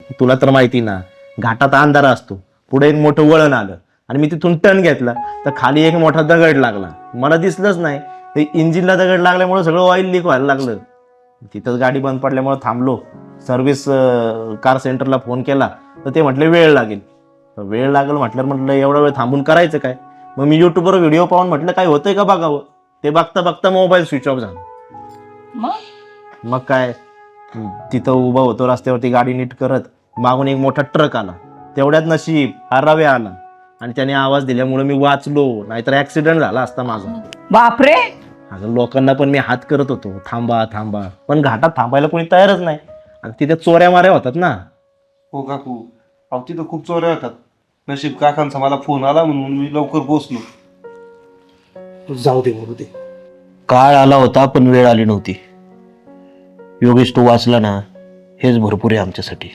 तुला तर माहिती ना, घाटात अंधारा असतो, पुढे एक मोठं वळण आलं आणि मी तिथून टर्न घेतला तर खाली एक मोठा दगड लागला. मला दिसलंच नाही, ते इंजिनला दगड लागल्यामुळे सगळं ऑइल लीक व्हायला लागलं. तिथंच गाडी बंद पडल्यामुळे थांबलो. सर्व्हिस कार सेंटरला फोन केला तर ते म्हटले वेळ लागेल. वेळ लागेल म्हटलं एवढा वेळ थांबून करायचं काय. मग मी युट्यूबवर व्हिडिओ पाहून म्हटलं काय होतंय का बघावं. ते बघता बघता मोबाईल स्विच ऑफ झाला. मग काय, तिथं उभा होतो रस्त्यावरती गाडी नीट करत, मागून एक मोठा ट्रक आला. तेवढ्यात नशीब हारावे आला आणि त्याने आवाज दिल्यामुळे मी वाचलो, नाहीतर ऍक्सिडेंट झाला असता माझा. बापरे. अगं लोकांना पण मी हात करत होतो, थांबा थांबा, पण घाटात थांबायला कोणी तयारच नाही. आणि तिथे चोऱ्या माऱ्या होतात ना. हो काकू, अहो तिथं खूप चोऱ्या होतात. नशीब काकांचा मला फोन आला म्हणून मी लवकर पोहोचलो. जाऊ दे मरू दे. काळ आला होता पण वेळ आली नव्हती. योगेश तू वाचला ना, हेच भरपूर आहे आमच्यासाठी.